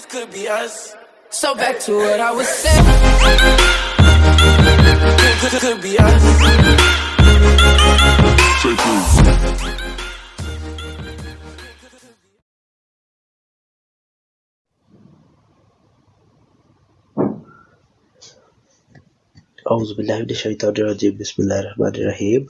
this could be us. So back to what I was saying. Could be us. औज़ुबिल्लाहिमिनश्शैतानिर्रजीम बिस्मिल्लाहिर्रहमानिर्रहीम।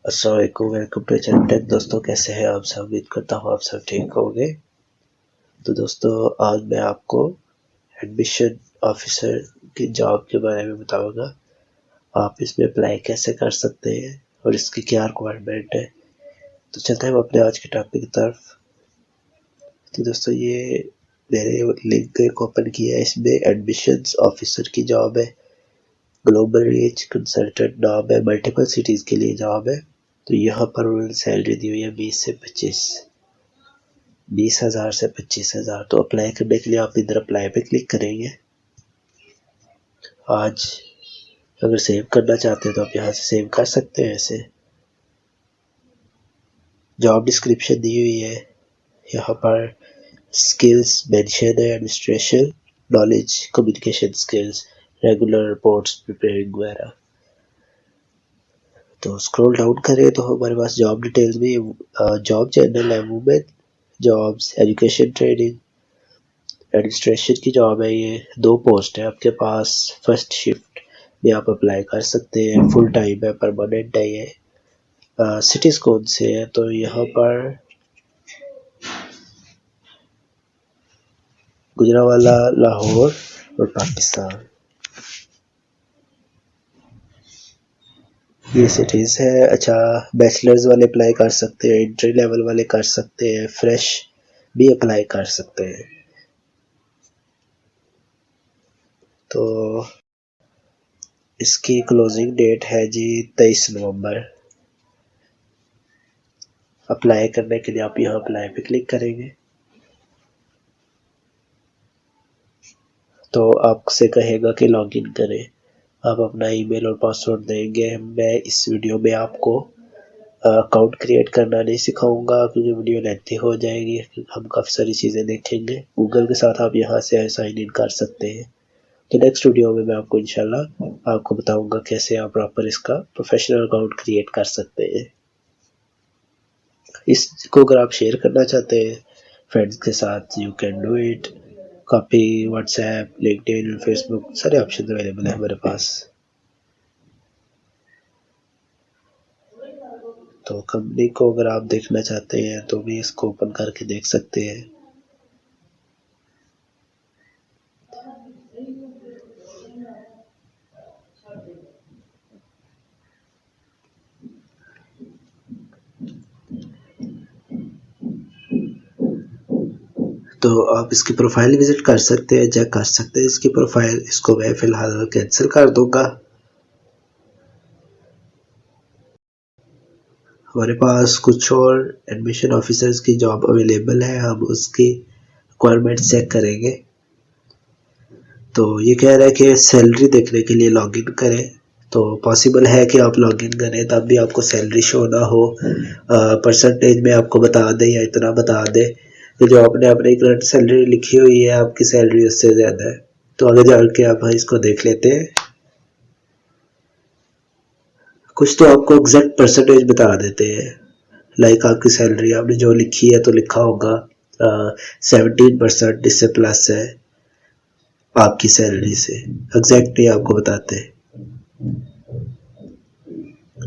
अस्सलाम वालेकुम, welcome to channel take. दोस्तों कैसे हैं आप सब? उम्मीद करता हूँ आप सब ठीक होंगे। तो दोस्तों आज मैं आपको एडमिशन ऑफिसर की जॉब के बारे में बताऊंगा। आप इसमें अप्लाई कैसे कर सकते हैं और इसकी क्या रिक्वायरमेंट है। तो चलते हैं हम अपने आज के टॉपिक की तरफ। तो दोस्तों ये मैंने लिंक एक ओपन किया है, इसमें एडमिशन ऑफिसर की जॉब है। ग्लोबल रीच कंसल्टेंट नाम है, मल्टीपल सिटीज़ के लिए जॉब है। तो यहाँ पर उन्होंने सैलरी दी हुई है 20,000 से 25,000। तो अप्लाई करने के लिए आप इधर अप्लाई पे क्लिक करेंगे। आज अगर सेव करना चाहते हैं तो आप यहाँ से सेव कर सकते हैं। ऐसे जॉब डिस्क्रिप्शन दी हुई है, यहाँ पर स्किल्स मेंशन है, administration knowledge, communication skills, regular reports preparing वगैरह। तो स्क्रॉल डाउन करें तो हमारे पास जॉब डिटेल्स में जॉब जनरल है, women jobs, education training, administration की जॉब है। ये 2 पोस्ट है आपके पास। फर्स्ट शिफ्ट में आप अप्लाई कर सकते हैं, फुल टाइम है, परमानेंट है। ये सिटीज़ कौन से है तो यहाँ पर गुजरांवाला, लाहौर और पाकिस्तान ये सिटीज़ है। अच्छा, बैचलर्स वाले अप्लाई कर सकते हैं, एंट्री लेवल वाले कर सकते हैं, फ्रेश भी अप्लाई कर सकते हैं। तो इसकी क्लोजिंग डेट है जी 23 नवंबर। अप्लाई करने के लिए आप यहाँ अप्लाई पे क्लिक करेंगे तो आपसे कहेगा कि लॉगिन करें। आप अपना ईमेल और पासवर्ड देंगे। मैं इस वीडियो में आपको अकाउंट क्रिएट करना नहीं सिखाऊंगा क्योंकि वीडियो लेंथी हो जाएगी। हम काफ़ी सारी चीज़ें देखेंगे। गूगल के साथ आप यहाँ से साइन इन कर सकते हैं। तो नेक्स्ट वीडियो में मैं आपको इंशाल्लाह आपको बताऊंगा कैसे आप प्रॉपर इसका प्रोफेशनल अकाउंट क्रिएट कर सकते हैं। इसको अगर आप शेयर करना चाहते हैं फ्रेंड्स के साथ, you can do it. Copy, WhatsApp, LinkedIn, Facebook सारे ऑप्शन अवेलेबल है हमारे पास। तो कंपनी को अगर आप देखना चाहते हैं तो भी इसको ओपन करके देख सकते हैं। तो आप इसकी प्रोफाइल विजिट कर सकते हैं, चेक कर सकते हैं इसकी प्रोफाइल। इसको मैं फिलहाल कैंसिल कर दूंगा। हमारे पास कुछ और एडमिशन ऑफिसर्स की जॉब अवेलेबल है, हम उसकी रिक्वायरमेंट चेक करेंगे। तो ये कह रहा है कि सैलरी देखने के लिए लॉगिन करें। तो पॉसिबल है कि आप लॉगिन करें तब भी आपको सैलरी शो ना हो, परसेंटेज में आपको बता दे या इतना बता दे कि जो आपने अपनी करंट सैलरी लिखी हुई है आपकी सैलरी उससे ज़्यादा है। तो आगे जाकर के आप इसको देख लेते हैं। कुछ तो आपको एग्जैक्ट परसेंटेज बता देते हैं, लाइक आपकी सैलरी आपने जो लिखी है तो लिखा होगा 17% इससे प्लस है आपकी सैलरी से, एग्जैक्ट नहीं आपको बताते।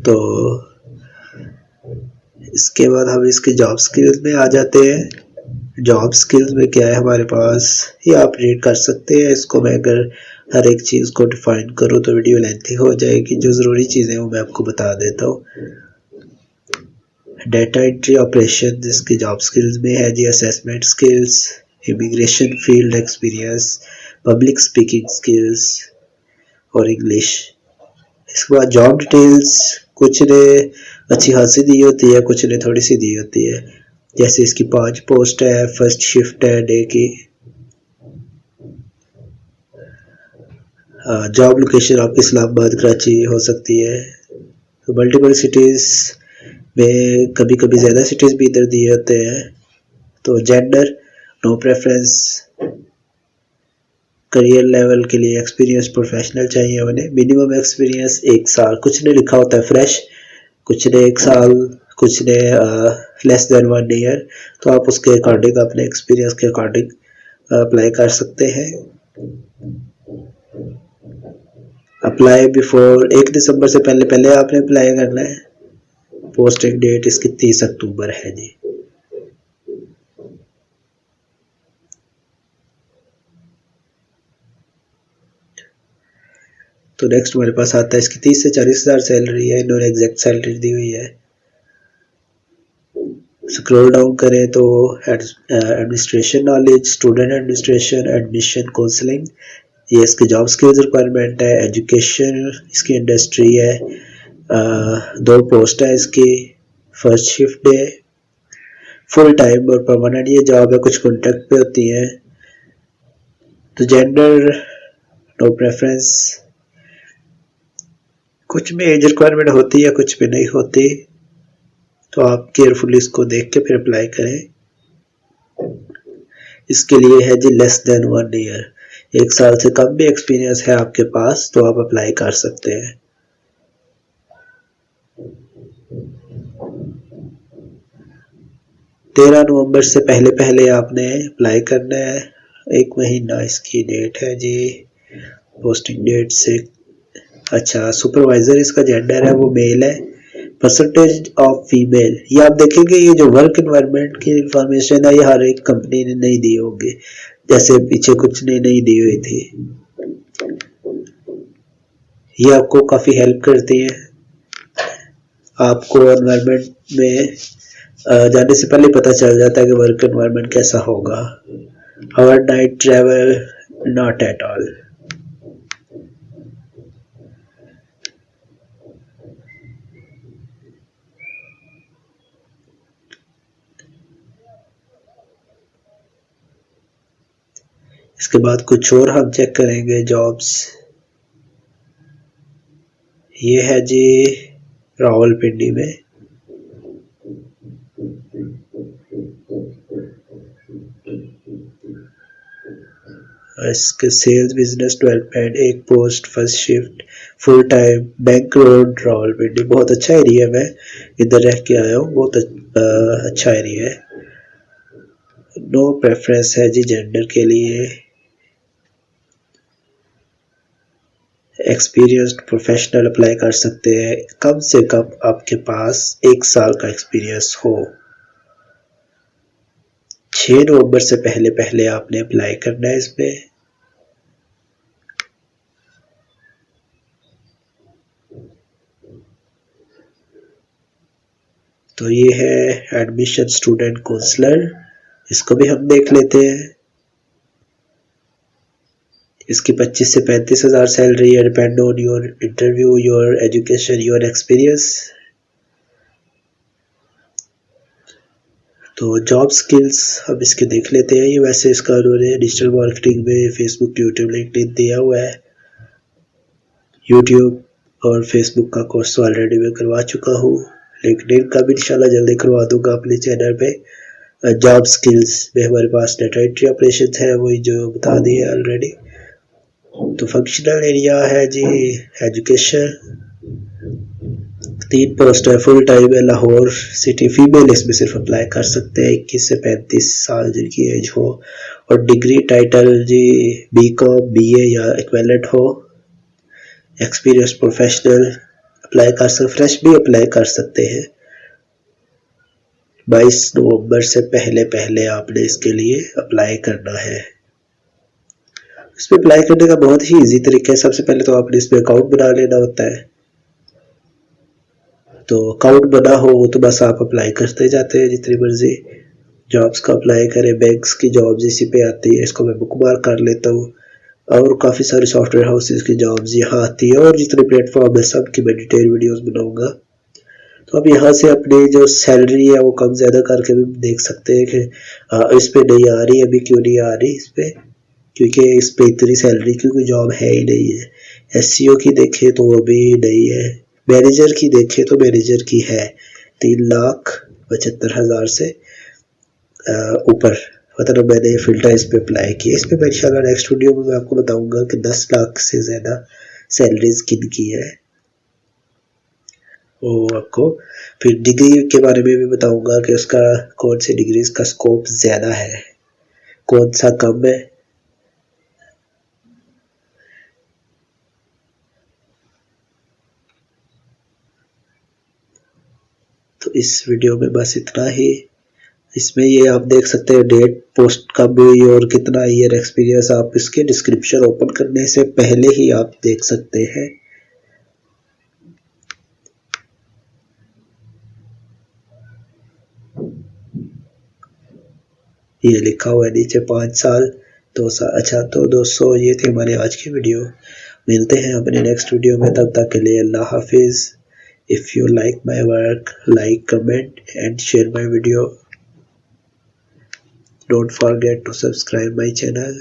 तो इसके बाद हम इसके जॉब स्किल्स में आ जाते हैं। जॉब स्किल्स में क्या है हमारे पास, ये आप रीड कर सकते हैं। इसको मैं अगर हर एक चीज़ को डिफाइन करूँ तो वीडियो लेंथी हो जाएगी। जो ज़रूरी चीज़ें वो मैं आपको बता देता हूँ। डेटा एंट्री ऑपरेशन इसकी जॉब स्किल्स में है जी। Assessment skills, immigration field experience, public speaking skills और इंग्लिश। इसके बाद जॉब डिटेल्स कुछ ने अच्छी खासी दी होती है, कुछ ने थोड़ी सी दी होती है। जैसे इसकी 5 पोस्ट है, फर्स्ट शिफ्ट है डे की। जॉब लोकेशन आपकी इस्लामाबाद, कराची हो सकती है। तो मल्टीपल सिटीज़ में कभी कभी ज़्यादा सिटीज़ भी इधर दिए होते हैं। तो gender no preference, career level के लिए एक्सपीरियंस प्रोफेशनल चाहिए उन्हें। मिनिमम एक्सपीरियंस 1 साल, कुछ ने लिखा होता है फ्रेश, कुछ ने 1 साल, कुछ ने लेस देन 1 ईयर। तो आप उसके अकॉर्डिंग अपने एक्सपीरियंस के अकॉर्डिंग अप्लाई कर सकते हैं। अप्लाई बिफोर 1 दिसंबर से पहले आपने अप्लाई करना है। पोस्टिंग डेट इसकी 30 अक्टूबर है जी। तो नेक्स्ट हमारे पास आता है, इसकी 30 से 40,000 सैलरी है, इन्होंने एग्जैक्ट सैलरी दी हुई है। स्क्रॉल डाउन करें तो administration knowledge, student administration, admission counselling, ये इसके जॉब स्किल्स रिक्वायरमेंट है। एजुकेशन इसकी इंडस्ट्री है। 2 पोस्ट है इसकी, फर्स्ट शिफ्ट है, फुल टाइम और परमानेंट ये जॉब है, कुछ कॉन्ट्रैक्ट पे होती है। तो जेंडर नो प्रेफरेंस, कुछ में एज रिक्वायरमेंट होती है, कुछ में नहीं होती, तो आप केयरफुली इसको देख के फिर अप्लाई करें। इसके लिए है जी लेस देन 1 ईयर, 1 साल से कम भी एक्सपीरियंस है आपके पास तो आप अप्लाई कर सकते हैं। तेरह नवंबर से पहले आपने अप्लाई करना है। 1 महीना इसकी डेट है जी। पोस्टिंग डेट से अच्छा, सुपरवाइजर इसका जेंडर है वो मेल है। परसेंटेज ऑफ फीमेल, ये आप देखेंगे ये जो वर्क एनवायरनमेंट की इंफॉर्मेशन है ये हर एक कंपनी ने नहीं दी होगी, जैसे पीछे कुछ ने नहीं दी हुई थी। ये आपको काफ़ी हेल्प करती है, आपको एनवायरनमेंट में जाने से पहले पता चल जाता है कि वर्क एनवायरनमेंट कैसा होगा। Over night travel not at all. इसके बाद कुछ और हम चेक करेंगे जॉब्स। ये है जी रावलपिंडी में, इसके sales business development, 1 post, first shift, full time, bank road Rawalpindi. बहुत अच्छा एरिया है, मैं इधर रह के आया हूँ, बहुत अच्छा एरिया है। नो प्रेफरेंस है जी जेंडर के लिए। एक्सपीरियंस्ड प्रोफेशनल अप्लाई कर सकते हैं, कम से कम आपके पास 1 साल का एक्सपीरियंस हो। 6 नवंबर से पहले आपने अप्लाई करना है इसमें। तो ये है एडमिशन स्टूडेंट काउंसलर, इसको भी हम देख लेते हैं। इसकी 25 से 35,000 सैलरी है, depend on your interview, your education, your experience. तो जॉब स्किल्स हम इसके देख लेते हैं। ये वैसे इसका उन्होंने डिजिटल मार्केटिंग में फेसबुक, यूट्यूब लिंक्डइन दिया हुआ है। यूट्यूब और फेसबुक का कोर्स ऑलरेडी मैं करवा चुका हूँ, लिंक्डइन का भी इंशाल्लाह जल्दी करवा दूंगा अपने चैनल पे। जॉब स्किल्स में हमारे पास डाटा एंट्री ऑपरेशन है, वही जो बता दिए ऑलरेडी। तो फंक्शनल एरिया है जी एजुकेशन, 3 पोस्ट है, फुल टाइम है, लाहौर सिटी। फीमेल इसमें सिर्फ अप्लाई कर सकते हैं 21 से 35 साल जिनकी एज हो, और डिग्री टाइटल जी बीकॉम, बीए या इक्विवेलेंट हो। एक्सपीरियंस प्रोफेशनल अप्लाई कर सकते, फ्रेश भी अप्लाई कर सकते हैं। 22 नवंबर से पहले आपने इसके लिए अप्लाई करना है। इसमें अप्लाई करने का बहुत ही इजी तरीका है। सबसे पहले तो आपने इसमें अकाउंट बना लेना होता है। तो अकाउंट बना हो तो बस आप अप्लाई करते जाते हैं जितनी मर्जी जॉब्स का अप्लाई करें। बैंक्स की जॉब्स इसी पे आती है, इसको मैं बुकमार्क कर लेता हूँ। और काफ़ी सारे सॉफ्टवेयर हाउसेस की जॉब्स यहाँ आती है, और जितने प्लेटफॉर्म है सब की मैं डिटेल वीडियोस बनाऊंगा। तो आप यहाँ से अपनी जो सैलरी है वो कम ज़्यादा करके भी देख सकते हैं कि इस पे नहीं आ रही, अभी क्यों नहीं आ रही इस पे, क्योंकि इस पे इतनी सैलरी की कोई जॉब है ही नहीं है। एसईओ की देखें तो वो भी नहीं है। मैनेजर की देखें तो मैनेजर की है 3,75,000 से ऊपर मतलब मैंने फ़िल्टर इस पे अप्लाई किया। इस पे मैं इंशाल्लाह नेक्स्ट वीडियो में मैं आपको बताऊंगा कि 10 लाख से ज़्यादा सैलरीज किन की है। वो आपको फिर डिग्री के बारे में भी बताऊंगा कि उसका कौन सी डिग्रीज का स्कोप ज़्यादा है, कौन सा कम है। तो इस वीडियो में बस इतना ही। इसमें ये आप देख सकते हैं डेट पोस्ट कब हुई और कितना ईयर एक्सपीरियंस, आप इसके डिस्क्रिप्शन ओपन करने से पहले ही आप देख सकते हैं। ये लिखा हुआ है नीचे 5 साल 2 साल। अच्छा तो दोस्तों ये थी हमारी आज की वीडियो। मिलते हैं अपने नेक्स्ट वीडियो में, तब तक के लिए अल्लाह हाफिज़। If you like my work, like, comment and share my video. Don't forget to subscribe my channel.